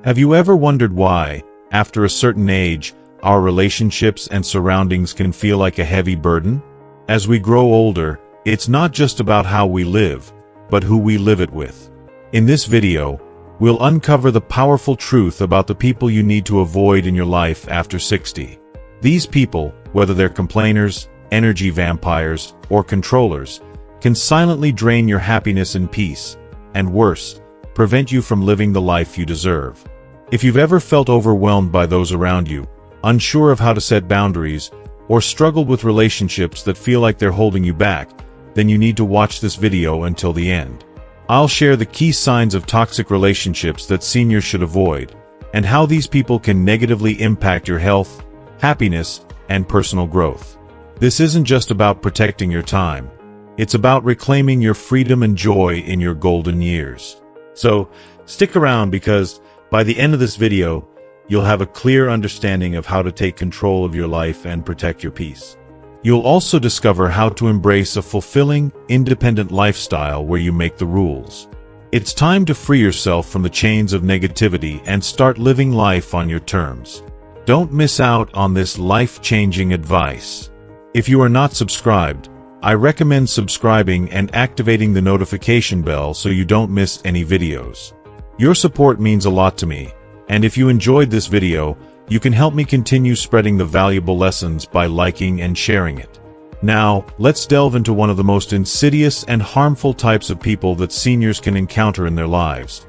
Have you ever wondered why, after a certain age, our relationships and surroundings can feel like a heavy burden? As we grow older, it's not just about how we live, but who we live it with. In this video, we'll uncover the powerful truth about the people you need to avoid in your life after 60. These people, whether they're complainers, energy vampires, or controllers, can silently drain your happiness and peace, and worse, prevent you from living the life you deserve. If you've ever felt overwhelmed by those around you, unsure of how to set boundaries, or struggled with relationships that feel like they're holding you back, then you need to watch this video until the end. I'll share the key signs of toxic relationships that seniors should avoid, and how these people can negatively impact your health, happiness, and personal growth. This isn't just about protecting your time. It's about reclaiming your freedom and joy in your golden years. So, stick around because by the end of this video, you'll have a clear understanding of how to take control of your life and protect your peace. You'll also discover how to embrace a fulfilling, independent lifestyle where you make the rules. It's time to free yourself from the chains of negativity and start living life on your terms. Don't miss out on this life-changing advice. If you are not subscribed, I recommend subscribing and activating the notification bell so you don't miss any videos. Your support means a lot to me, and if you enjoyed this video, you can help me continue spreading the valuable lessons by liking and sharing it. Now, let's delve into one of the most insidious and harmful types of people that seniors can encounter in their lives: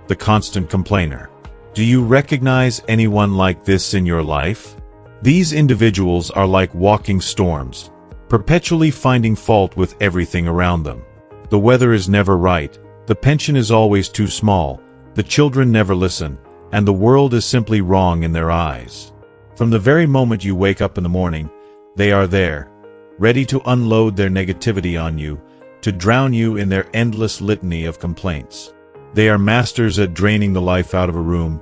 the constant complainer. Do you recognize anyone like this in your life? These individuals are like walking storms, perpetually finding fault with everything around them. The weather is never right, the pension is always too small, the children never listen, and the world is simply wrong in their eyes. From the very moment you wake up in the morning, they are there, ready to unload their negativity on you, to drown you in their endless litany of complaints. They are masters at draining the life out of a room,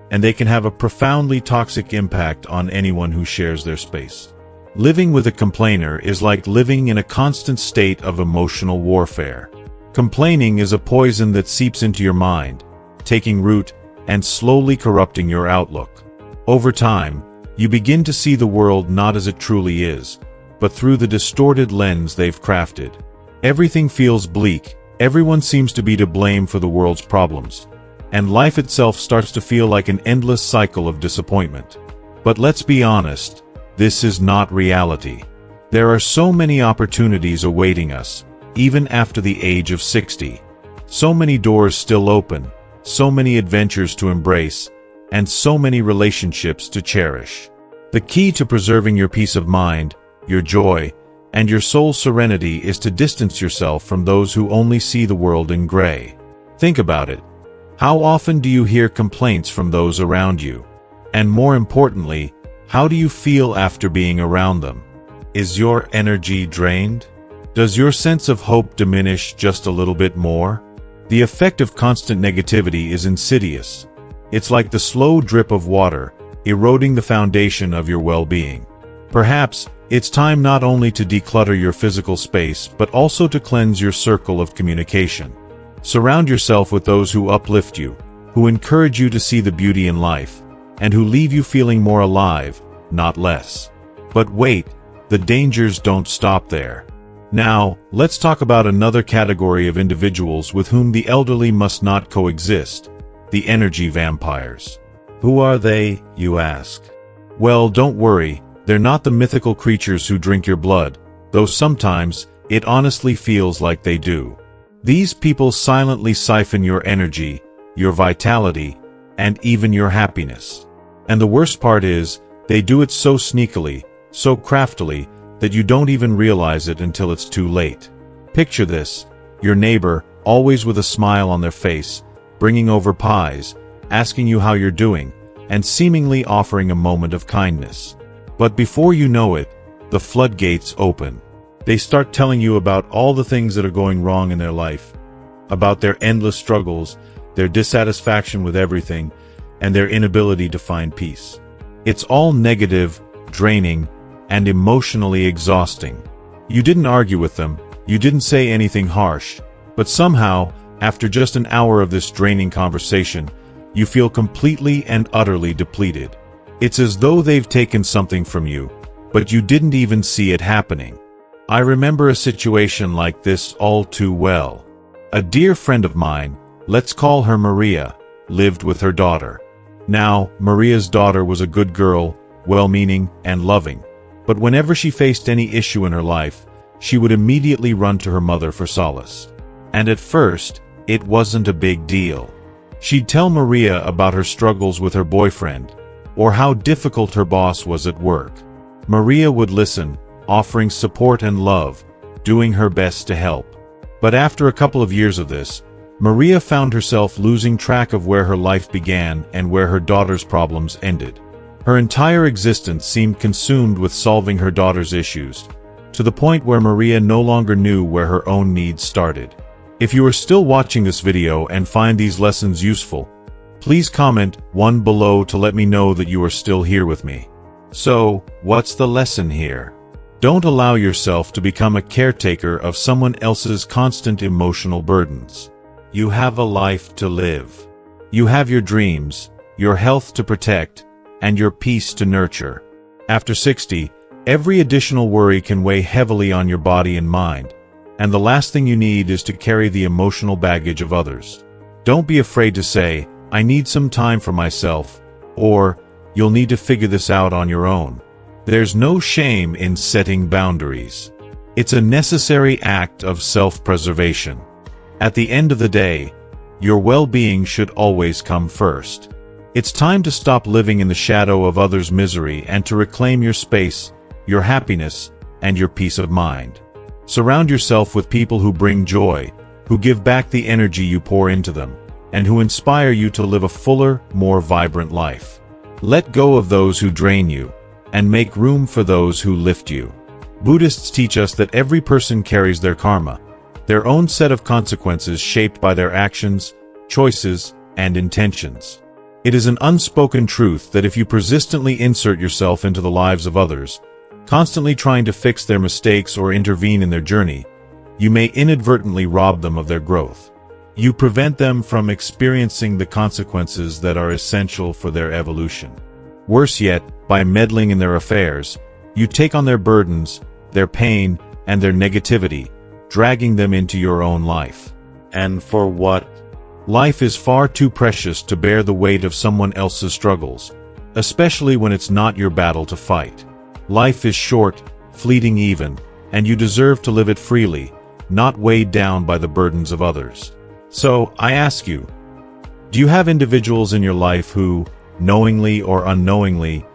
and they can have a profoundly toxic impact on anyone who shares their space. Living with a complainer is like living in a constant state of emotional warfare. Complaining is a poison that seeps into your mind, taking root and slowly corrupting your outlook. Over time, you begin to see the world not as it truly is, but through the distorted lens they've crafted. Everything feels bleak, everyone seems to be to blame for the world's problems, and life itself starts to feel like an endless cycle of disappointment. But let's be honest, this is not reality. There are so many opportunities awaiting us, even after the age of 60. So many doors still open, so many adventures to embrace, and so many relationships to cherish. The key to preserving your peace of mind, your joy, and your soul's serenity is to distance yourself from those who only see the world in gray. Think about it. How often do you hear complaints from those around you? And more importantly, how do you feel after being around them? Is your energy drained? Does your sense of hope diminish just a little bit more? The effect of constant negativity is insidious. It's like the slow drip of water, eroding the foundation of your well-being. Perhaps, it's time not only to declutter your physical space but also to cleanse your circle of communication. Surround yourself with those who uplift you, who encourage you to see the beauty in life, and who leave you feeling more alive, not less. But wait, the dangers don't stop there. Now, let's talk about another category of individuals with whom the elderly must not coexist: the energy vampires. Who are they, you ask? Well, don't worry, they're not the mythical creatures who drink your blood, though sometimes it honestly feels like they do. These people silently siphon your energy, your vitality, and even your happiness. And the worst part is, they do it so sneakily, so craftily, that you don't even realize it until it's too late. Picture this: your neighbor, always with a smile on their face, bringing over pies, asking you how you're doing, and seemingly offering a moment of kindness. But before you know it, the floodgates open. They start telling you about all the things that are going wrong in their life, about their endless struggles, their dissatisfaction with everything, and their inability to find peace. It's all negative, draining, and emotionally exhausting. You didn't argue with them, you didn't say anything harsh, but somehow, after just an hour of this draining conversation, You feel completely and utterly depleted. It's as though they've taken something from you, but you didn't even see it happening. I remember a situation like this all too well. A dear friend of mine, let's call her Maria, lived with her daughter. Now, Maria's daughter was a good girl, well-meaning and loving, but whenever she faced any issue in her life, she would immediately run to her mother for solace. And at first, it wasn't a big deal. She'd tell Maria about her struggles with her boyfriend, or how difficult her boss was at work. Maria would listen, offering support and love, doing her best to help. But after a couple of years of this, Maria found herself losing track of where her life began and where her daughter's problems ended. Her entire existence seemed consumed with solving her daughter's issues, to the point where Maria no longer knew where her own needs started. If you are still watching this video and find these lessons useful, please comment 1 below to let me know that you are still here with me. So, what's the lesson here? Don't allow yourself to become a caretaker of someone else's constant emotional burdens. You have a life to live. You have your dreams, your health to protect, and your peace to nurture. After 60, every additional worry can weigh heavily on your body and mind, and the last thing you need is to carry the emotional baggage of others. Don't be afraid to say, "I need some time for myself," or "You'll need to figure this out on your own." There's no shame in setting boundaries. It's a necessary act of self-preservation. At the end of the day, your well-being should always come first. It's time to stop living in the shadow of others' misery and to reclaim your space, your happiness, and your peace of mind. Surround yourself with people who bring joy, who give back the energy you pour into them, and who inspire you to live a fuller, more vibrant life. Let go of those who drain you, and make room for those who lift you. Buddhists teach us that every person carries their karma, their own set of consequences shaped by their actions, choices, and intentions. It is an unspoken truth that if you persistently insert yourself into the lives of others, constantly trying to fix their mistakes or intervene in their journey, you may inadvertently rob them of their growth. You prevent them from experiencing the consequences that are essential for their evolution. Worse yet, by meddling in their affairs, you take on their burdens, their pain, and their negativity, dragging them into your own life. And for what? Life is far too precious to bear the weight of someone else's struggles, especially when it's not your battle to fight. Life is short, fleeting even, and you deserve to live it freely, not weighed down by the burdens of others. So, I ask you, do you have individuals in your life who, knowingly or unknowingly,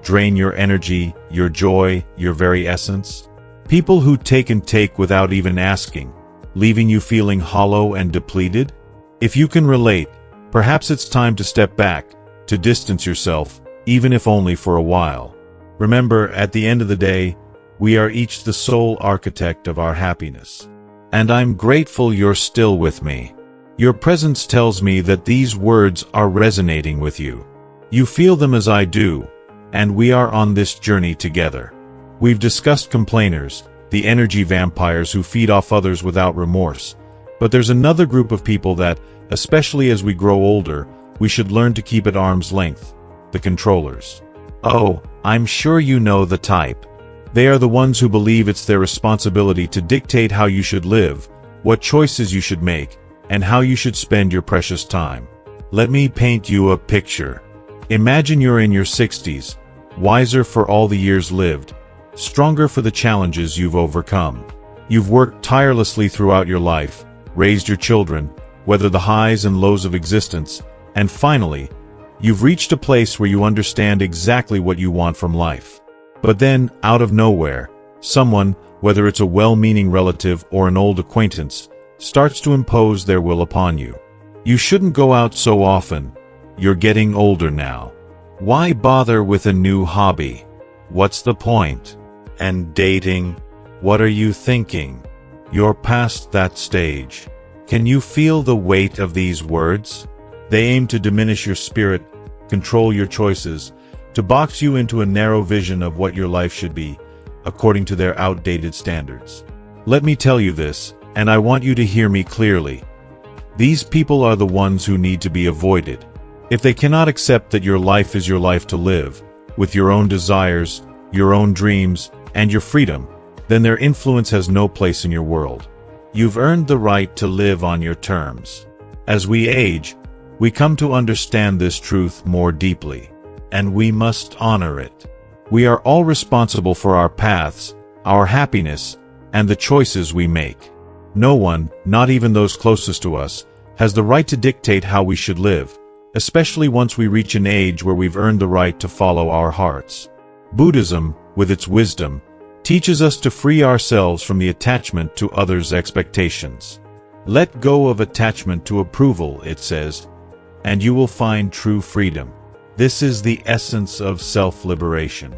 drain your energy, your joy, your very essence? People who take and take without even asking, leaving you feeling hollow and depleted? If you can relate, perhaps it's time to step back, to distance yourself, even if only for a while. Remember, at the end of the day, we are each the sole architect of our happiness. And I'm grateful you're still with me. Your presence tells me that these words are resonating with you. You feel them as I do, and we are on this journey together. We've discussed complainers, the energy vampires who feed off others without remorse. But there's another group of people that, especially as we grow older, we should learn to keep at arm's length: the controllers. Oh, I'm sure you know the type. They are the ones who believe it's their responsibility to dictate how you should live, what choices you should make, and how you should spend your precious time. Let me paint you a picture. Imagine you're in your 60s, wiser for all the years lived, stronger for the challenges you've overcome. You've worked tirelessly throughout your life, raised your children, weathered the highs and lows of existence, and finally, you've reached a place where you understand exactly what you want from life. But then, out of nowhere, someone, whether it's a well-meaning relative or an old acquaintance, starts to impose their will upon you. You shouldn't go out so often. You're getting older now. Why bother with a new hobby? What's the point? And dating? What are you thinking? You're past that stage. Can you feel the weight of these words? They aim to diminish your spirit, control your choices, to box you into a narrow vision of what your life should be, according to their outdated standards. Let me tell you this, and I want you to hear me clearly. These people are the ones who need to be avoided. If they cannot accept that your life is your life to live, with your own desires, your own dreams, and your freedom, then their influence has no place in your world. You've earned the right to live on your terms. As we age, we come to understand this truth more deeply, and we must honor it. We are all responsible for our paths, our happiness, and the choices we make. No one, not even those closest to us, has the right to dictate how we should live, especially once we reach an age where we've earned the right to follow our hearts. Buddhism, with its wisdom, teaches us to free ourselves from the attachment to others' expectations. Let go of attachment to approval, it says, and you will find true freedom. This is the essence of self-liberation.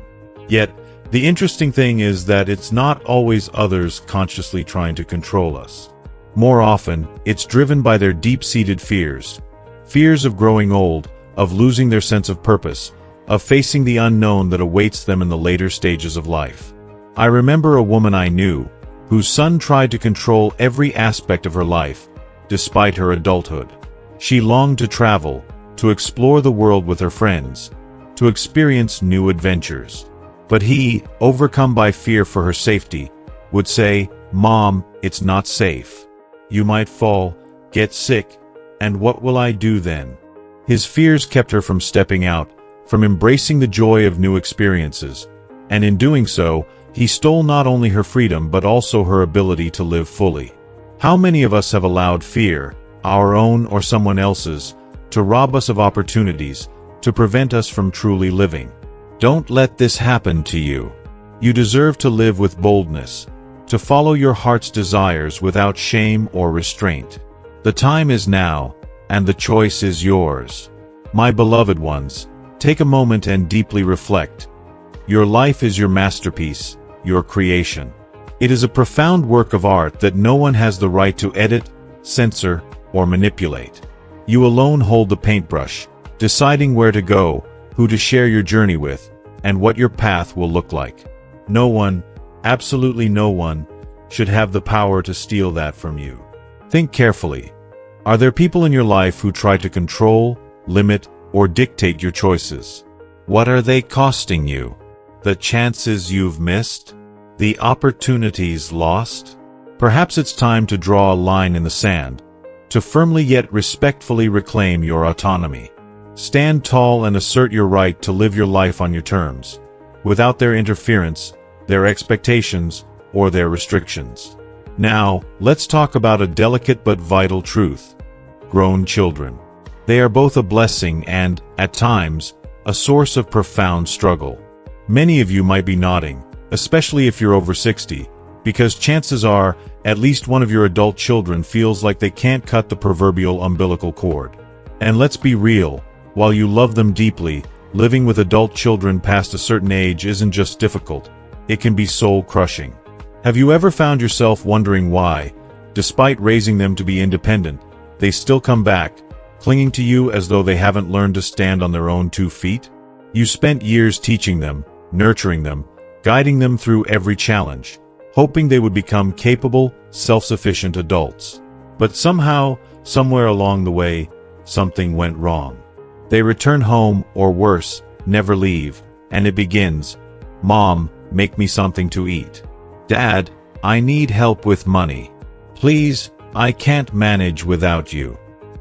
Yet, the interesting thing is that it's not always others consciously trying to control us. More often, it's driven by their deep-seated fears. Fears of growing old, of losing their sense of purpose, of facing the unknown that awaits them in the later stages of life. I remember a woman I knew, whose son tried to control every aspect of her life, despite her adulthood. She longed to travel, to explore the world with her friends, to experience new adventures. But he, overcome by fear for her safety, would say, "Mom, it's not safe. You might fall, get sick, and what will I do then?" His fears kept her from stepping out, from embracing the joy of new experiences, and in doing so, he stole not only her freedom but also her ability to live fully. How many of us have allowed fear, our own or someone else's, to rob us of opportunities, to prevent us from truly living? Don't let this happen to you. You deserve to live with boldness, to follow your heart's desires without shame or restraint. The time is now, and the choice is yours. My beloved ones, take a moment and deeply reflect. Your life is your masterpiece, your creation. It is a profound work of art that no one has the right to edit, censor, or manipulate. You alone hold the paintbrush, deciding where to go, who to share your journey with, and what your path will look like. No one, absolutely no one, should have the power to steal that from you. Think carefully. Are there people in your life who try to control, limit, or dictate your choices? What are they costing you? The chances you've missed? The opportunities lost? Perhaps it's time to draw a line in the sand, to firmly yet respectfully reclaim your autonomy. Stand tall and assert your right to live your life on your terms, without their interference, their expectations, or their restrictions. Now, let's talk about a delicate but vital truth: grown children. They are both a blessing and, at times, a source of profound struggle. Many of you might be nodding, especially if you're over 60, because chances are, at least one of your adult children feels like they can't cut the proverbial umbilical cord. And let's be real, while you love them deeply, living with adult children past a certain age isn't just difficult, it can be soul-crushing. Have you ever found yourself wondering why, despite raising them to be independent, they still come back, clinging to you as though they haven't learned to stand on their own 2 feet? You spent years teaching them, nurturing them, guiding them through every challenge, hoping they would become capable, self-sufficient adults. But somehow, somewhere along the way, something went wrong. They return home, or worse, never leave, and it begins, "Mom, make me something to eat. Dad, I need help with money. Please, I can't manage without you.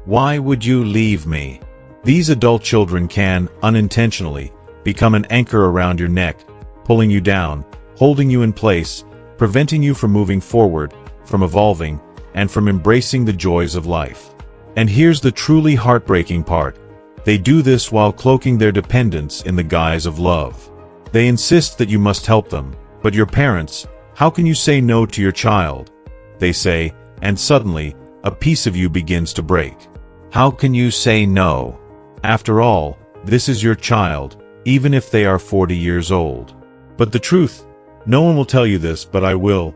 Why would you leave me?" These adult children can, unintentionally, become an anchor around your neck, pulling you down, holding you in place, preventing you from moving forward, from evolving, and from embracing the joys of life. And here's the truly heartbreaking part. They do this while cloaking their dependence in the guise of love. They insist that you must help them, but your parents, how can you say no to your child? They say, and suddenly, a piece of you begins to break. How can you say no? After all, this is your child, even if they are 40 years old. But the truth, no one will tell you this, but I will,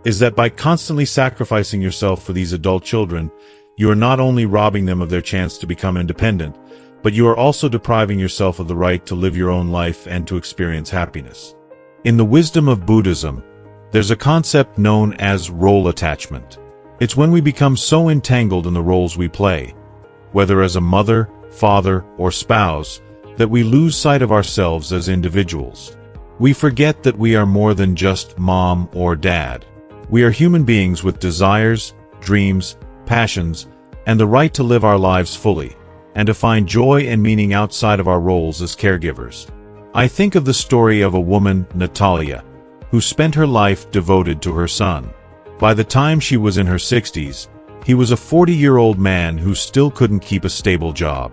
is that by constantly sacrificing yourself for these adult children, you are not only robbing them of their chance to become independent, but you are also depriving yourself of the right to live your own life and to experience happiness. In the wisdom of Buddhism, there's a concept known as role attachment. It's when we become so entangled in the roles we play, whether as a mother, father, or spouse, that we lose sight of ourselves as individuals. We forget that we are more than just mom or dad. We are human beings with desires, dreams, passions, and the right to live our lives fully, and to find joy and meaning outside of our roles as caregivers. I think of the story of a woman, Natalia, who spent her life devoted to her son. By the time she was in her 60s, he was a 40-year-old man who still couldn't keep a stable job.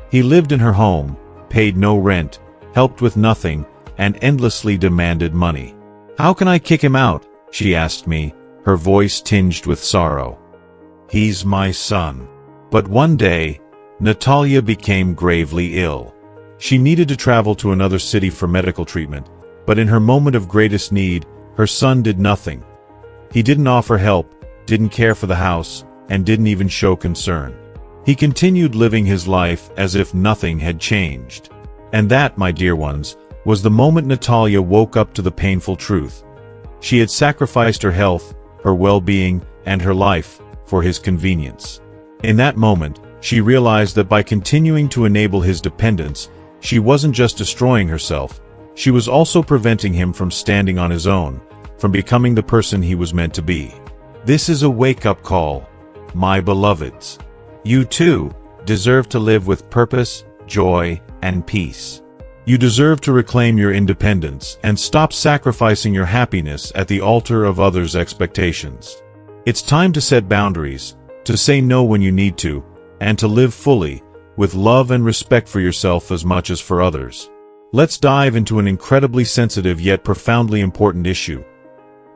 He lived in her home, paid no rent, helped with nothing, and endlessly demanded money. "How can I kick him out?" she asked me, her voice tinged with sorrow. "He's my son." But one day, Natalia became gravely ill. She needed to travel to another city for medical treatment, but in her moment of greatest need, her son did nothing. He didn't offer help, didn't care for the house, and didn't even show concern. He continued living his life as if nothing had changed. And that, my dear ones, was the moment Natalia woke up to the painful truth. She had sacrificed her health, her well-being, and her life for his convenience. In that moment, she realized that by continuing to enable his dependence, she wasn't just destroying herself, she was also preventing him from standing on his own, from becoming the person he was meant to be. This is a wake-up call, my beloveds. You too deserve to live with purpose, joy, and peace. You deserve to reclaim your independence and stop sacrificing your happiness at the altar of others' expectations. It's time to set boundaries, to say no when you need to, and to live fully, with love and respect for yourself as much as for others. Let's dive into an incredibly sensitive yet profoundly important issue.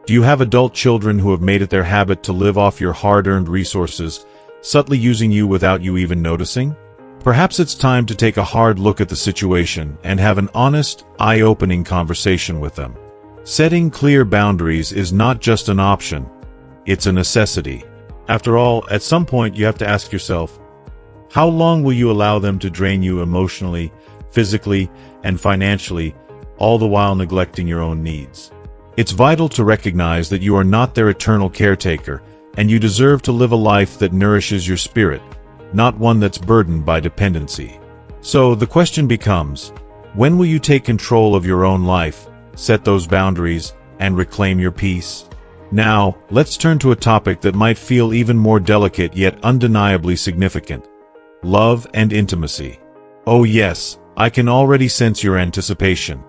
Do you have adult children who have made it their habit to live off your hard-earned resources, subtly using you without you even noticing? Perhaps it's time to take a hard look at the situation and have an honest, eye-opening conversation with them. Setting clear boundaries is not just an option, it's a necessity. After all, at some point you have to ask yourself, how long will you allow them to drain you emotionally, physically, and financially, all the while neglecting your own needs? It's vital to recognize that you are not their eternal caretaker, and you deserve to live a life that nourishes your spirit, not one that's burdened by dependency. So the question becomes, when will you take control of your own life, set those boundaries, and reclaim your peace? Now, let's turn to a topic that might feel even more delicate yet undeniably significant: love and intimacy. Oh yes, I can already sense your anticipation,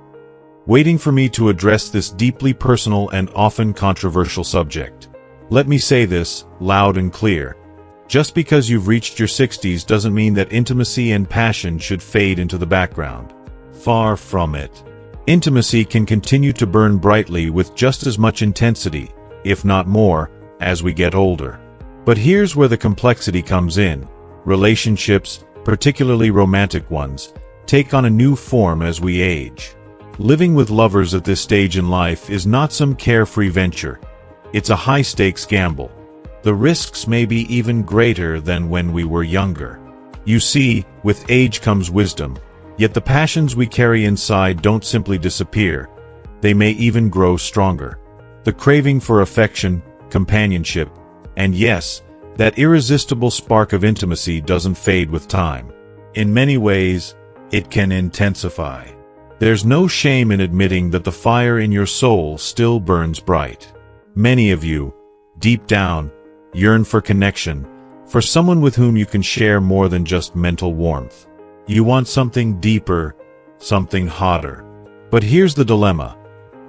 waiting for me to address this deeply personal and often controversial subject. Let me say this, loud and clear. Just because you've reached your 60s doesn't mean that intimacy and passion should fade into the background. Far from it. Intimacy can continue to burn brightly with just as much intensity, if not more, as we get older. But here's where the complexity comes in. Relationships, particularly romantic ones, take on a new form as we age. Living with lovers at this stage in life is not some carefree venture. It's a high-stakes gamble. The risks may be even greater than when we were younger. You see, with age comes wisdom, yet the passions we carry inside don't simply disappear. They may even grow stronger. The craving for affection, companionship, and yes, that irresistible spark of intimacy doesn't fade with time. In many ways, it can intensify. There's no shame in admitting that the fire in your soul still burns bright. Many of you, deep down, yearn for connection, for someone with whom you can share more than just mental warmth. You want something deeper, something hotter. But here's the dilemma.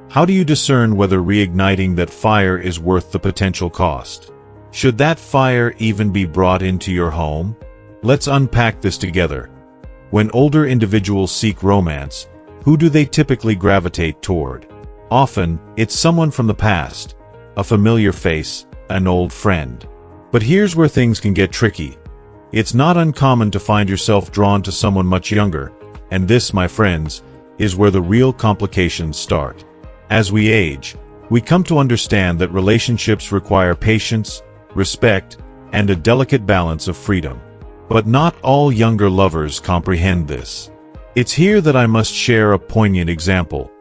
How do you discern whether reigniting that fire is worth the potential cost? Should that fire even be brought into your home? Let's unpack this together. When older individuals seek romance, who do they typically gravitate toward? Often, it's someone from the past, a familiar face, an old friend. But here's where things can get tricky. It's not uncommon to find yourself drawn to someone much younger, and this, my friends, is where the real complications start. As we age, we come to understand that relationships require patience, respect, and a delicate balance of freedom. But not all younger lovers comprehend this. It's here that I must share a poignant example,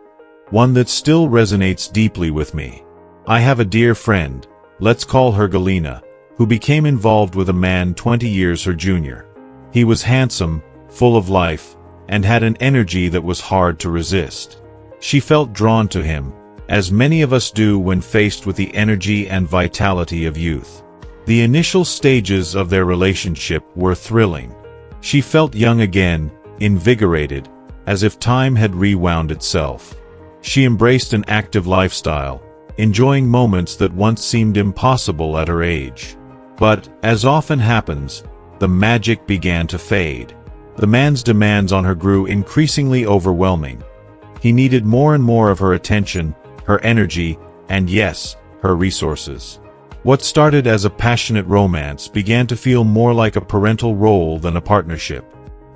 one that still resonates deeply with me. I have a dear friend, let's call her Galina, who became involved with a man 20 years her junior. He was handsome, full of life, and had an energy that was hard to resist. She felt drawn to him, as many of us do when faced with the energy and vitality of youth. The initial stages of their relationship were thrilling. She felt young again, invigorated, as if time had rewound itself. She embraced an active lifestyle, enjoying moments that once seemed impossible at her age. But, as often happens, the magic began to fade. The man's demands on her grew increasingly overwhelming. He needed more and more of her attention, her energy, and yes, her resources. What started as a passionate romance began to feel more like a parental role than a partnership.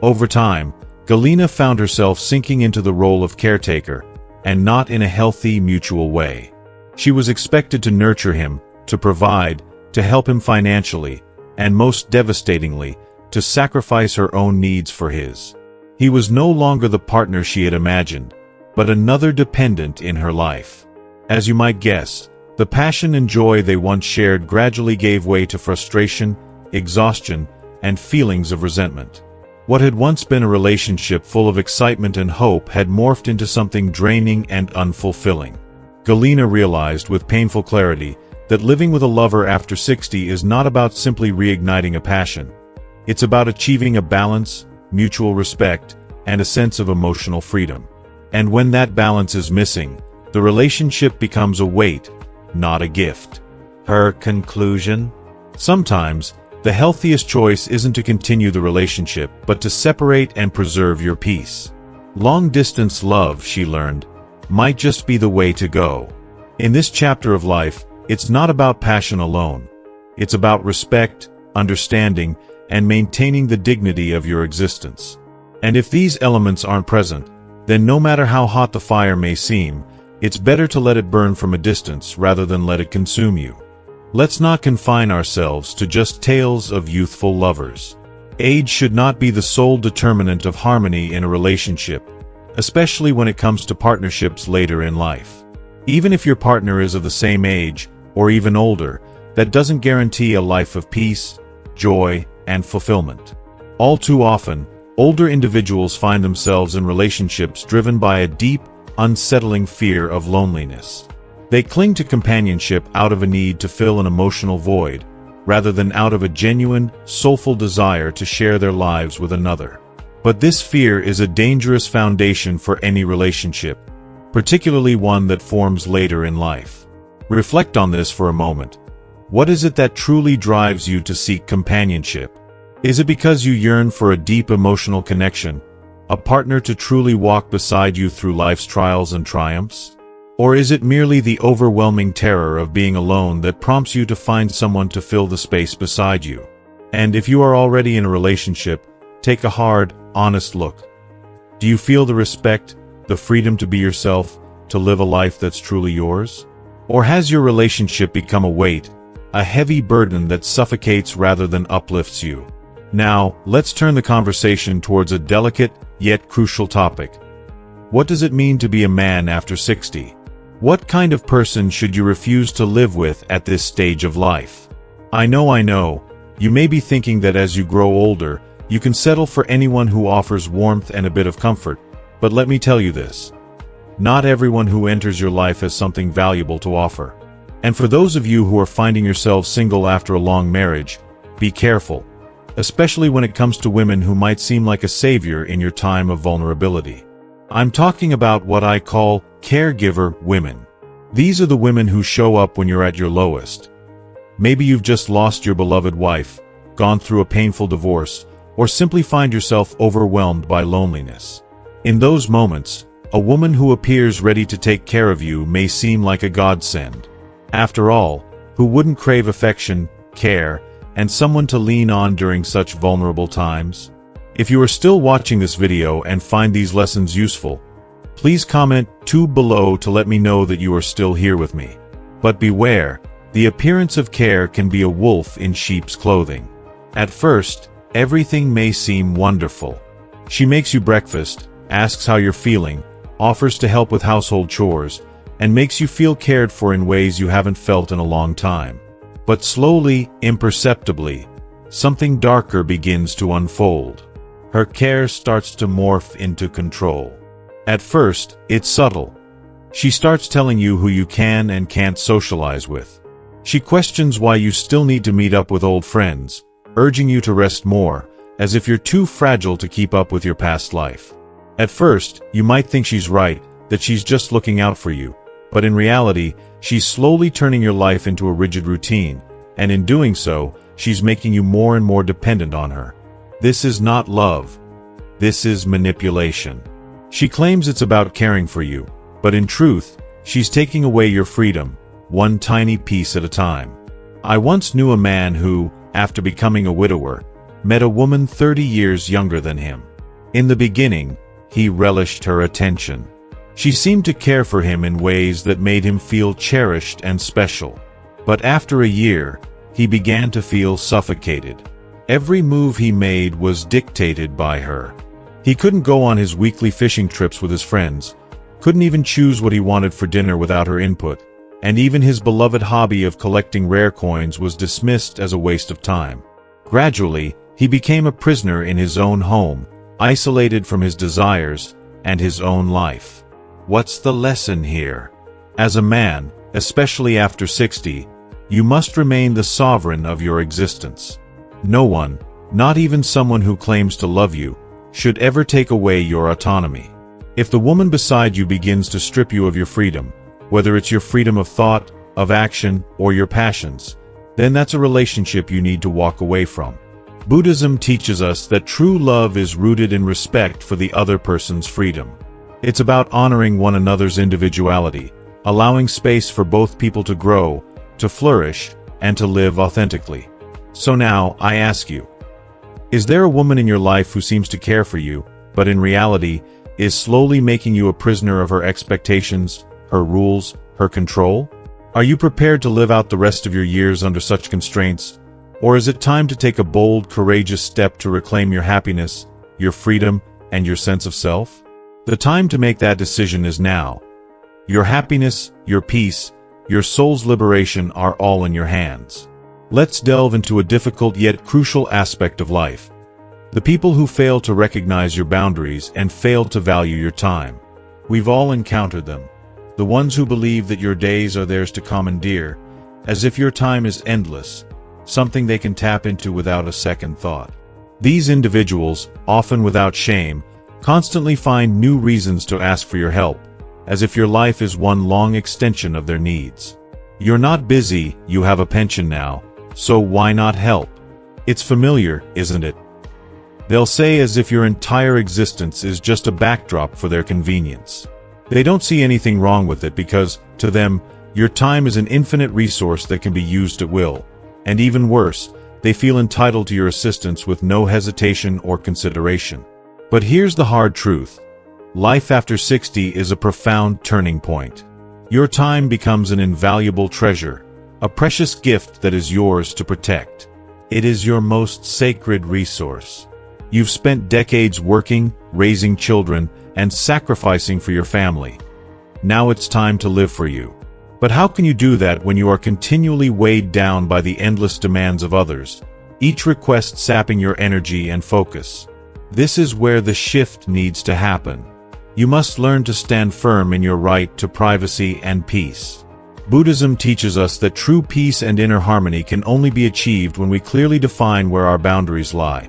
Over time, Galina found herself sinking into the role of caretaker, and not in a healthy, mutual way. She was expected to nurture him, to provide, to help him financially, and most devastatingly, to sacrifice her own needs for his. He was no longer the partner she had imagined, but another dependent in her life. As you might guess, the passion and joy they once shared gradually gave way to frustration, exhaustion, and feelings of resentment. What had once been a relationship full of excitement and hope had morphed into something draining and unfulfilling. Galina realized with painful clarity that living with a lover after 60 is not about simply reigniting a passion. It's about achieving a balance, mutual respect, and a sense of emotional freedom. And when that balance is missing, the relationship becomes a weight, not a gift. Her conclusion? Sometimes, the healthiest choice isn't to continue the relationship, but to separate and preserve your peace. Long-distance love, she learned, might just be the way to go. In this chapter of life, it's not about passion alone. It's about respect, understanding, and maintaining the dignity of your existence. And if these elements aren't present, then no matter how hot the fire may seem, it's better to let it burn from a distance rather than let it consume you. Let's not confine ourselves to just tales of youthful lovers. Age should not be the sole determinant of harmony in a relationship, especially when it comes to partnerships later in life. Even if your partner is of the same age, or even older, that doesn't guarantee a life of peace, joy, and fulfillment. All too often, older individuals find themselves in relationships driven by a deep, unsettling fear of loneliness. They cling to companionship out of a need to fill an emotional void, rather than out of a genuine, soulful desire to share their lives with another. But this fear is a dangerous foundation for any relationship, particularly one that forms later in life. Reflect on this for a moment. What is it that truly drives you to seek companionship? Is it because you yearn for a deep emotional connection, a partner to truly walk beside you through life's trials and triumphs? Or is it merely the overwhelming terror of being alone that prompts you to find someone to fill the space beside you? And if you are already in a relationship, take a hard, honest look. Do you feel the respect, the freedom to be yourself, to live a life that's truly yours? Or has your relationship become a weight, a heavy burden that suffocates rather than uplifts you? Now, let's turn the conversation towards a delicate, yet crucial topic. What does it mean to be a man after 60? What kind of person should you refuse to live with at this stage of life? I know, you may be thinking that as you grow older, you can settle for anyone who offers warmth and a bit of comfort, but let me tell you this. Not everyone who enters your life has something valuable to offer. And for those of you who are finding yourselves single after a long marriage, be careful, especially when it comes to women who might seem like a savior in your time of vulnerability. I'm talking about what I call caregiver women. These are the women who show up when you're at your lowest. Maybe you've just lost your beloved wife, gone through a painful divorce, or simply find yourself overwhelmed by loneliness. In those moments, a woman who appears ready to take care of you may seem like a godsend. After all, who wouldn't crave affection, care, and someone to lean on during such vulnerable times? If you are still watching this video and find these lessons useful, please comment below to let me know that you are still here with me. But beware, the appearance of care can be a wolf in sheep's clothing. At first, everything may seem wonderful. She makes you breakfast, asks how you're feeling, offers to help with household chores, and makes you feel cared for in ways you haven't felt in a long time. But slowly, imperceptibly, something darker begins to unfold. her care starts to morph into control. At first, it's subtle. She starts telling you who you can and can't socialize with. She questions why you still need to meet up with old friends, urging you to rest more, as if you're too fragile to keep up with your past life. At first, you might think she's right, that she's just looking out for you, but in reality, she's slowly turning your life into a rigid routine, and in doing so, she's making you more and more dependent on her. This is not love. This is manipulation. She claims it's about caring for you, but in truth, she's taking away your freedom, one tiny piece at a time. I once knew a man who, after becoming a widower, met a woman 30 years younger than him. In the beginning, he relished her attention. She seemed to care for him in ways that made him feel cherished and special. But after a year, he began to feel suffocated. Every move he made was dictated by her. He couldn't go on his weekly fishing trips with his friends, couldn't even choose what he wanted for dinner without her input, and even his beloved hobby of collecting rare coins was dismissed as a waste of time. Gradually, he became a prisoner in his own home, isolated from his desires and his own life. What's the lesson here? As a man, especially after 60, you must remain the sovereign of your existence. No one, not even someone who claims to love you, should ever take away your autonomy. If the woman beside you begins to strip you of your freedom, whether it's your freedom of thought, of action, or your passions, then that's a relationship you need to walk away from. Buddhism teaches us that true love is rooted in respect for the other person's freedom. It's about honoring one another's individuality, allowing space for both people to grow, to flourish, and to live authentically. So now, I ask you, is there a woman in your life who seems to care for you, but in reality, is slowly making you a prisoner of her expectations, her rules, her control? Are you prepared to live out the rest of your years under such constraints? Or is it time to take a bold, courageous step to reclaim your happiness, your freedom, and your sense of self? The time to make that decision is now. Your happiness, your peace, your soul's liberation are all in your hands. Let's delve into a difficult yet crucial aspect of life. The people who fail to recognize your boundaries and fail to value your time. We've all encountered them. The ones who believe that your days are theirs to commandeer, as if your time is endless, something they can tap into without a second thought. These individuals, often without shame, constantly find new reasons to ask for your help, as if your life is one long extension of their needs. You're not busy, you have a pension now, so why not help? It's familiar, isn't it? They'll say as if your entire existence is just a backdrop for their convenience. They don't see anything wrong with it because, to them, your time is an infinite resource that can be used at will. And even worse, they feel entitled to your assistance with no hesitation or consideration. But here's the hard truth. Life after 60 is a profound turning point. Your time becomes an invaluable treasure, a precious gift that is yours to protect. It is your most sacred resource. You've spent decades working, raising children, and sacrificing for your family. Now it's time to live for you. But how can you do that when you are continually weighed down by the endless demands of others, each request sapping your energy and focus? This is where the shift needs to happen. You must learn to stand firm in your right to privacy and peace. Buddhism teaches us that true peace and inner harmony can only be achieved when we clearly define where our boundaries lie.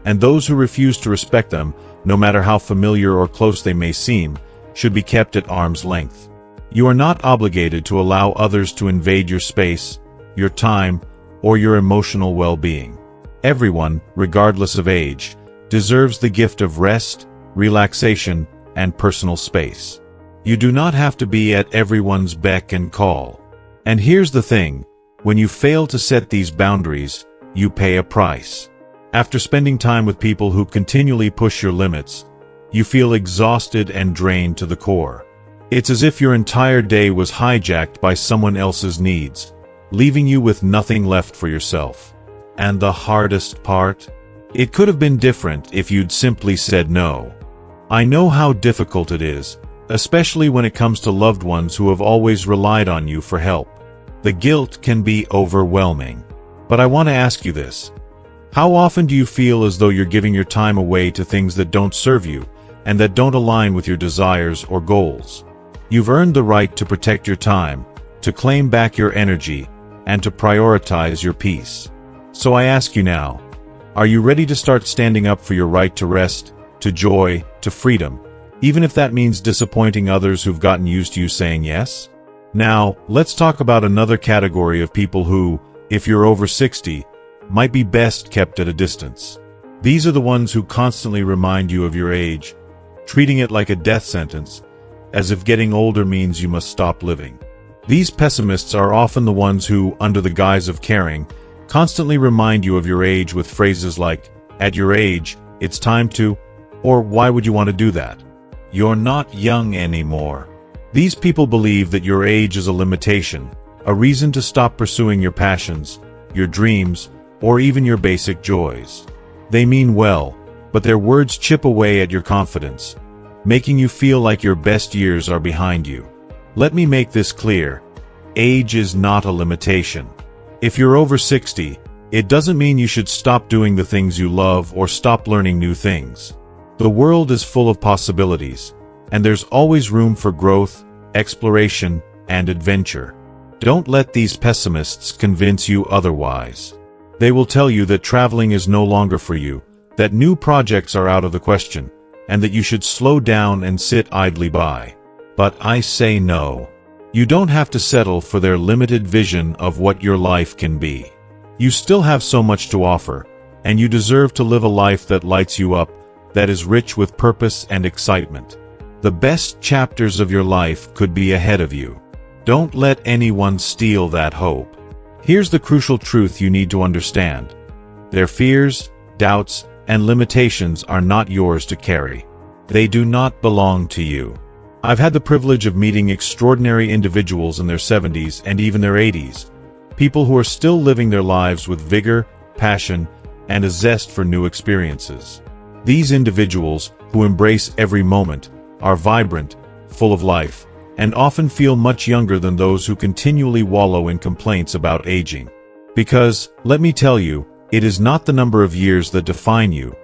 And those who refuse to respect them, no matter how familiar or close they may seem, should be kept at arm's length. You are not obligated to allow others to invade your space, your time, or your emotional well-being. Everyone, regardless of age, deserves the gift of rest, relaxation, and personal space. You do not have to be at everyone's beck and call. And here's the thing, when you fail to set these boundaries, you pay a price. After spending time with people who continually push your limits, you feel exhausted and drained to the core. It's as if your entire day was hijacked by someone else's needs, leaving you with nothing left for yourself. And the hardest part? It could have been different if you'd simply said no. I know how difficult it is, especially when it comes to loved ones who have always relied on you for help. The guilt can be overwhelming. But I want to ask you this. How often do you feel as though you're giving your time away to things that don't serve you, and that don't align with your desires or goals? You've earned the right to protect your time, to claim back your energy, and to prioritize your peace. So I ask you now, are you ready to start standing up for your right to rest, to joy, to freedom, even if that means disappointing others who've gotten used to you saying yes? Now, let's talk about another category of people who, if you're over 60, might be best kept at a distance. These are the ones who constantly remind you of your age, treating it like a death sentence, as if getting older means you must stop living. These pessimists are often the ones who, under the guise of caring, constantly remind you of your age with phrases like, "At your age, it's time to," or "Why would you want to do that? You're not young anymore." These people believe that your age is a limitation, a reason to stop pursuing your passions, your dreams, or even your basic joys. They mean well, but their words chip away at your confidence, making you feel like your best years are behind you. Let me make this clear. Age is not a limitation. If you're over 60, it doesn't mean you should stop doing the things you love or stop learning new things. The world is full of possibilities, and there's always room for growth, exploration, and adventure. Don't let these pessimists convince you otherwise. They will tell you that traveling is no longer for you, that new projects are out of the question, and that you should slow down and sit idly by. But I say no. You don't have to settle for their limited vision of what your life can be. You still have so much to offer, and you deserve to live a life that lights you up, that is rich with purpose and excitement. The best chapters of your life could be ahead of you. Don't let anyone steal that hope. Here's the crucial truth you need to understand. Their fears, doubts, and limitations are not yours to carry. They do not belong to you. I've had the privilege of meeting extraordinary individuals in their 70s and even their 80s, people who are still living their lives with vigor, passion, and a zest for new experiences. These individuals, who embrace every moment, are vibrant, full of life, and often feel much younger than those who continually wallow in complaints about aging. Because, let me tell you, it is not the number of years that define you,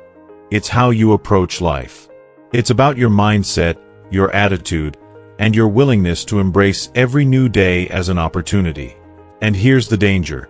it's how you approach life. It's about your mindset, your attitude, and your willingness to embrace every new day as an opportunity. And here's the danger.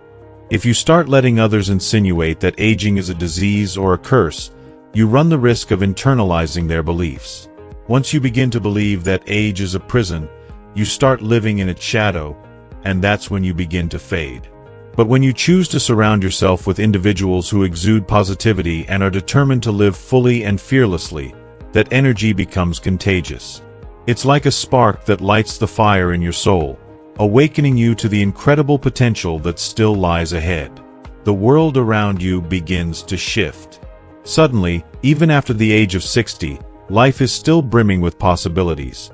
If you start letting others insinuate that aging is a disease or a curse, you run the risk of internalizing their beliefs. Once you begin to believe that age is a prison, you start living in its shadow, and that's when you begin to fade. But when you choose to surround yourself with individuals who exude positivity and are determined to live fully and fearlessly, that energy becomes contagious. It's like a spark that lights the fire in your soul, awakening you to the incredible potential that still lies ahead. The world around you begins to shift. Suddenly, even after the age of 60, life is still brimming with possibilities.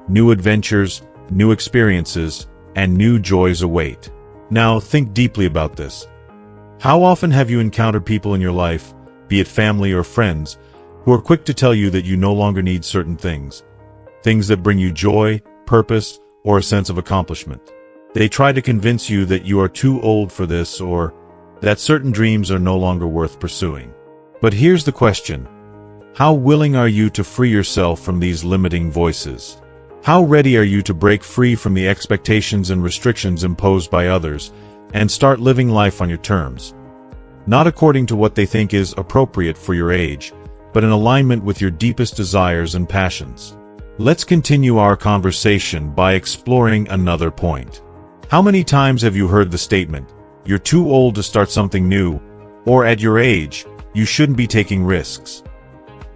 New adventures, new experiences, and new joys await. Now, think deeply about this. How often have you encountered people in your life, be it family or friends, who are quick to tell you that you no longer need certain things that bring you joy, purpose, or a sense of accomplishment? They try to convince you that you are too old for this or that certain dreams are no longer worth pursuing. But here's the question. How willing are you to free yourself from these limiting voices? How ready are you to break free from the expectations and restrictions imposed by others and start living life on your terms? Not according to what they think is appropriate for your age, but in alignment with your deepest desires and passions. Let's continue our conversation by exploring another point. How many times have you heard the statement, "You're too old to start something new," or "At your age, you shouldn't be taking risks"?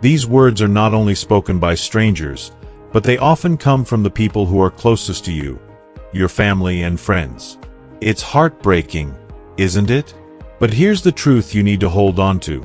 These words are not only spoken by strangers, but they often come from the people who are closest to you, your family and friends. It's heartbreaking, isn't it? But here's the truth you need to hold on to.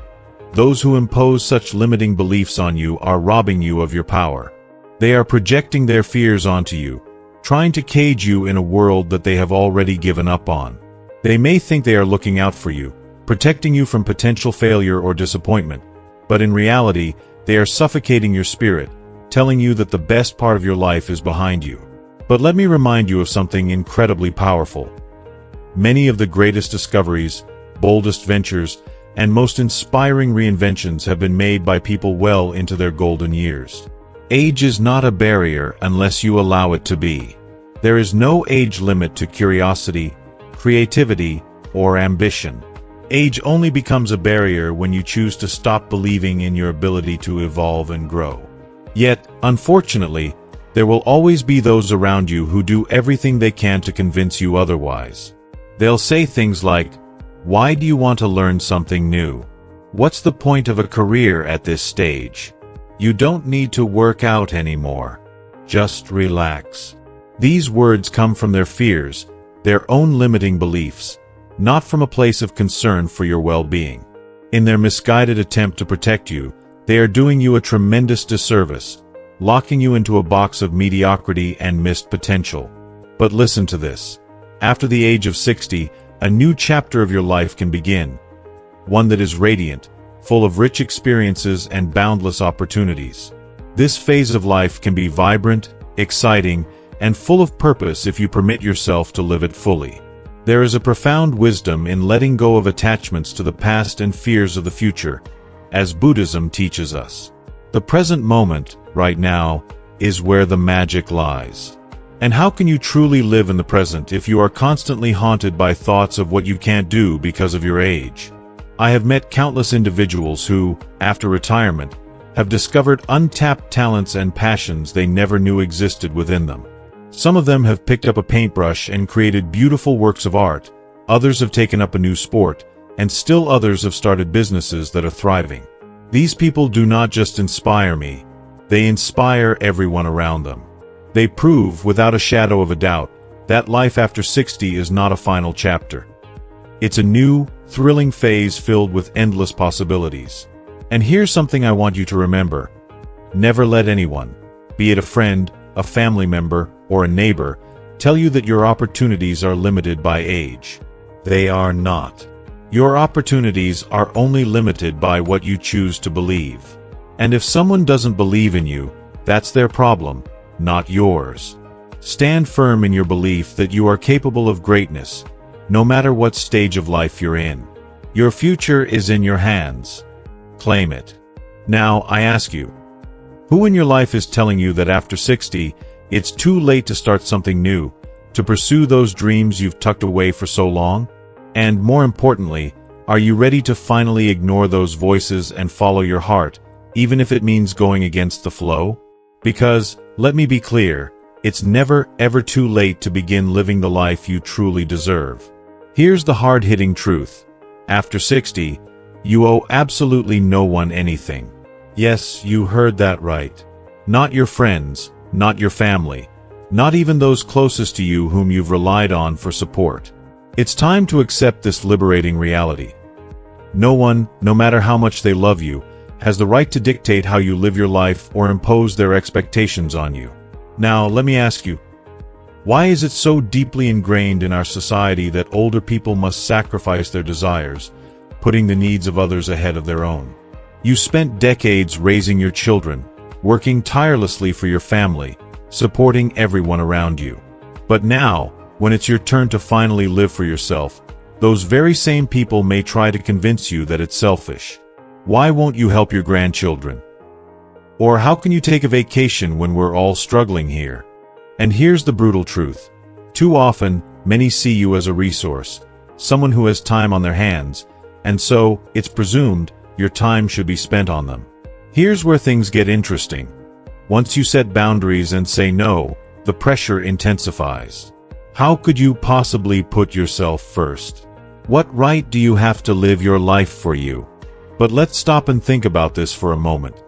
Those who impose such limiting beliefs on you are robbing you of your power. They are projecting their fears onto you, trying to cage you in a world that they have already given up on. They may think they are looking out for you, protecting you from potential failure or disappointment, but in reality, they are suffocating your spirit, telling you that the best part of your life is behind you. But let me remind you of something incredibly powerful. Many of the greatest discoveries, boldest ventures, and most inspiring reinventions have been made by people well into their golden years. Age is not a barrier unless you allow it to be. There is no age limit to curiosity, creativity, or ambition. Age only becomes a barrier when you choose to stop believing in your ability to evolve and grow. Yet, unfortunately, there will always be those around you who do everything they can to convince you otherwise. They'll say things like, "Why do you want to learn something new? What's the point of a career at this stage? You don't need to work out anymore. Just relax." These words come from their fears, their own limiting beliefs, not from a place of concern for your well-being. In their misguided attempt to protect you, they are doing you a tremendous disservice, locking you into a box of mediocrity and missed potential. But listen to this. After the age of 60, a new chapter of your life can begin. One that is radiant, full of rich experiences and boundless opportunities. This phase of life can be vibrant, exciting, and full of purpose if you permit yourself to live it fully. There is a profound wisdom in letting go of attachments to the past and fears of the future, as Buddhism teaches us. The present moment, right now, is where the magic lies. And how can you truly live in the present if you are constantly haunted by thoughts of what you can't do because of your age? I have met countless individuals who, after retirement, have discovered untapped talents and passions they never knew existed within them. Some of them have picked up a paintbrush and created beautiful works of art, others have taken up a new sport, and still others have started businesses that are thriving. These people do not just inspire me, they inspire everyone around them. They prove, without a shadow of a doubt, that life after 60 is not a final chapter. It's a new, thrilling phase filled with endless possibilities. And here's something I want you to remember. Never let anyone, be it a friend, a family member, or a neighbor, tell you that your opportunities are limited by age. They are not. Your opportunities are only limited by what you choose to believe. And if someone doesn't believe in you, that's their problem, not yours. Stand firm in your belief that you are capable of greatness, no matter what stage of life you're in. Your future is in your hands. Claim it. Now, I ask you, who in your life is telling you that after 60, it's too late to start something new, to pursue those dreams you've tucked away for so long? And more importantly, are you ready to finally ignore those voices and follow your heart, even if it means going against the flow? Because, let me be clear, it's never, ever too late to begin living the life you truly deserve. Here's the hard-hitting truth. After 60, you owe absolutely no one anything. Yes, you heard that right. Not your friends, not your family, not even those closest to you whom you've relied on for support. It's time to accept this liberating reality. No one, no matter how much they love you, has the right to dictate how you live your life or impose their expectations on you. Now, let me ask you, why is it so deeply ingrained in our society that older people must sacrifice their desires, putting the needs of others ahead of their own? You spent decades raising your children, working tirelessly for your family, supporting everyone around you. But now, when it's your turn to finally live for yourself, those very same people may try to convince you that it's selfish. Why won't you help your grandchildren? Or how can you take a vacation when we're all struggling here? And here's the brutal truth. Too often, many see you as a resource, someone who has time on their hands, and so, it's presumed, your time should be spent on them. Here's where things get interesting. Once you set boundaries and say no, the pressure intensifies. How could you possibly put yourself first? What right do you have to live your life for you? But let's stop and think about this for a moment.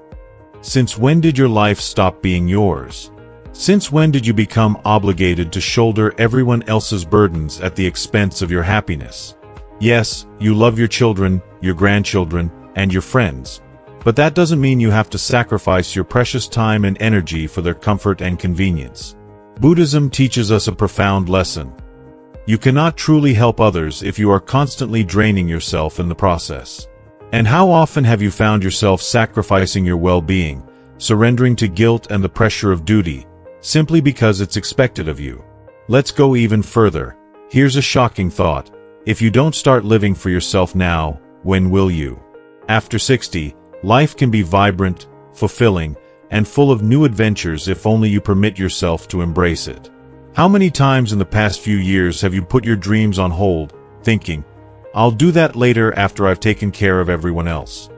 Since when did your life stop being yours? Since when did you become obligated to shoulder everyone else's burdens at the expense of your happiness? Yes, you love your children, your grandchildren, and your friends. But that doesn't mean you have to sacrifice your precious time and energy for their comfort and convenience. Buddhism teaches us a profound lesson. You cannot truly help others if you are constantly draining yourself in the process. And how often have you found yourself sacrificing your well-being, surrendering to guilt and the pressure of duty, simply because it's expected of you? Let's go even further. Here's a shocking thought. If you don't start living for yourself now, when will you? After 60, life can be vibrant, fulfilling, and full of new adventures if only you permit yourself to embrace it. How many times in the past few years have you put your dreams on hold, thinking, "I'll do that later after I've taken care of everyone else"?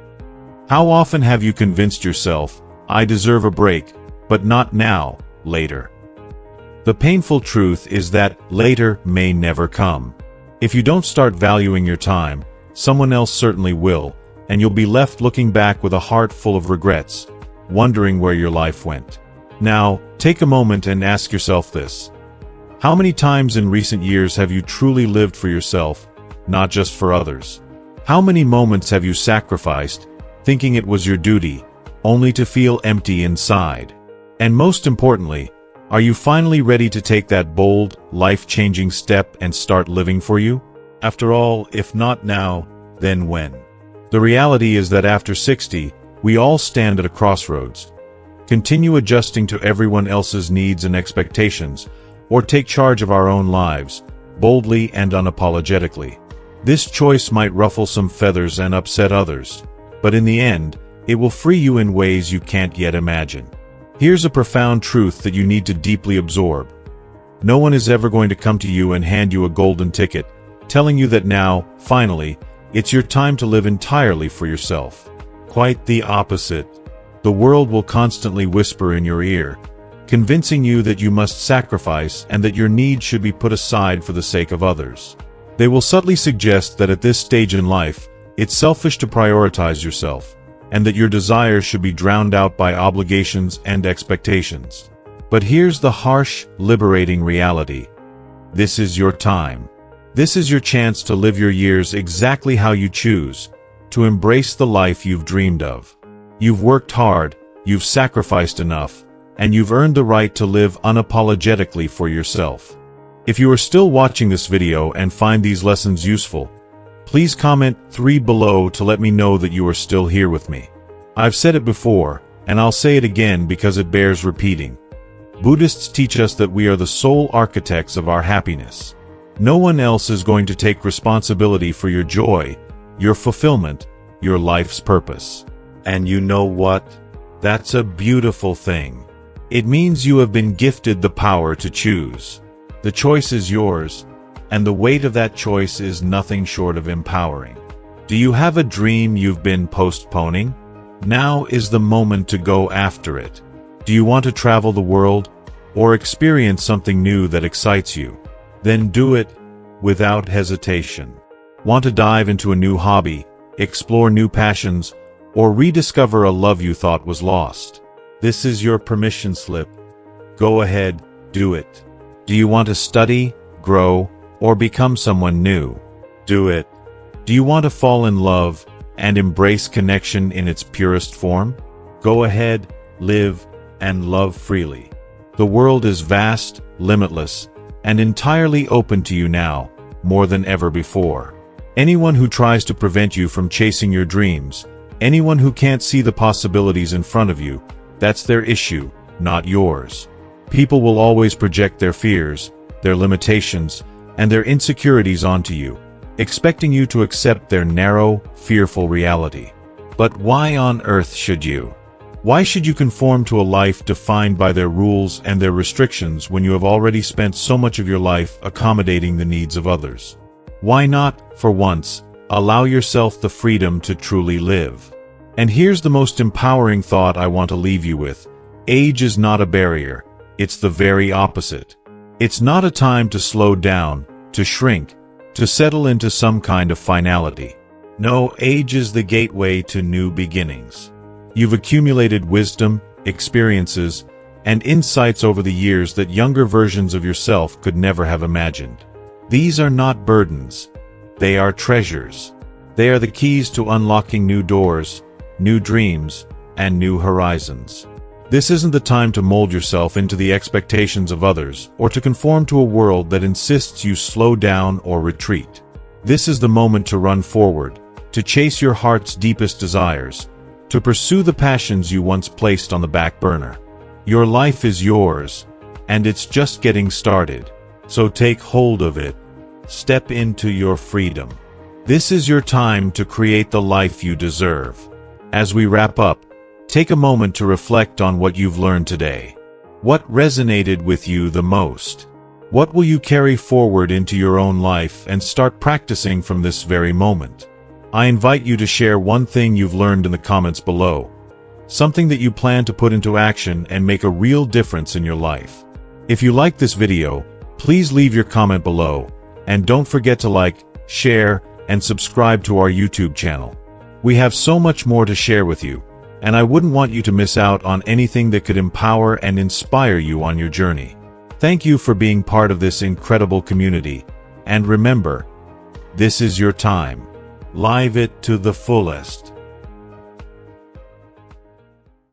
How often have you convinced yourself, "I deserve a break, but not now, later"? The painful truth is that later may never come. If you don't start valuing your time, someone else certainly will, and you'll be left looking back with a heart full of regrets, wondering where your life went. Now, take a moment and ask yourself this. How many times in recent years have you truly lived for yourself, not just for others? How many moments have you sacrificed, thinking it was your duty, only to feel empty inside? And most importantly, are you finally ready to take that bold, life-changing step and start living for you? After all, if not now, then when? The reality is that after 60, we all stand at a crossroads. Continue adjusting to everyone else's needs and expectations, or take charge of our own lives, boldly and unapologetically. This choice might ruffle some feathers and upset others, but in the end, it will free you in ways you can't yet imagine. Here's a profound truth that you need to deeply absorb. No one is ever going to come to you and hand you a golden ticket, telling you that now, finally, it's your time to live entirely for yourself. Quite the opposite. The world will constantly whisper in your ear, convincing you that you must sacrifice and that your needs should be put aside for the sake of others. They will subtly suggest that at this stage in life, it's selfish to prioritize yourself, and that your desires should be drowned out by obligations and expectations. But here's the harsh, liberating reality. This is your time. This is your chance to live your years exactly how you choose, to embrace the life you've dreamed of. You've worked hard, you've sacrificed enough, and you've earned the right to live unapologetically for yourself. If you are still watching this video and find these lessons useful, please comment 3 below to let me know that you are still here with me. I've said it before, and I'll say it again because it bears repeating. Buddhists teach us that we are the sole architects of our happiness. No one else is going to take responsibility for your joy, your fulfillment, your life's purpose. And you know what? That's a beautiful thing. It means you have been gifted the power to choose. The choice is yours, and the weight of that choice is nothing short of empowering. Do you have a dream you've been postponing? Now is the moment to go after it. Do you want to travel the world, or experience something new that excites you? Then do it without hesitation. Want to dive into a new hobby, explore new passions, or rediscover a love you thought was lost? This is your permission slip. Go ahead, do it. Do you want to study, grow, or become someone new? Do it. Do you want to fall in love and embrace connection in its purest form? Go ahead, live, and love freely. The world is vast, limitless, and entirely open to you now, more than ever before. Anyone who tries to prevent you from chasing your dreams, anyone who can't see the possibilities in front of you, that's their issue, not yours. People will always project their fears, their limitations, and their insecurities onto you, expecting you to accept their narrow, fearful reality. But why on earth should you? Why should you conform to a life defined by their rules and their restrictions when you have already spent so much of your life accommodating the needs of others? Why not, for once, allow yourself the freedom to truly live? And here's the most empowering thought I want to leave you with. Age is not a barrier. It's the very opposite. It's not a time to slow down, to shrink, to settle into some kind of finality. No, age is the gateway to new beginnings. You've accumulated wisdom, experiences, and insights over the years that younger versions of yourself could never have imagined. These are not burdens. They are treasures. They are the keys to unlocking new doors, new dreams, and new horizons. This isn't the time to mold yourself into the expectations of others or to conform to a world that insists you slow down or retreat. This is the moment to run forward, to chase your heart's deepest desires, to pursue the passions you once placed on the back burner. Your life is yours, and it's just getting started. So take hold of it. Step into your freedom. This is your time to create the life you deserve. As we wrap up, take a moment to reflect on what you've learned today. What resonated with you the most? What will you carry forward into your own life and start practicing from this very moment? I invite you to share one thing you've learned in the comments below. Something that you plan to put into action and make a real difference in your life. If you like this video, please leave your comment below, and don't forget to like, share, and subscribe to our YouTube channel. We have so much more to share with you, and I wouldn't want you to miss out on anything that could empower and inspire you on your journey. Thank you for being part of this incredible community, and remember, this is your time. Live it to the fullest.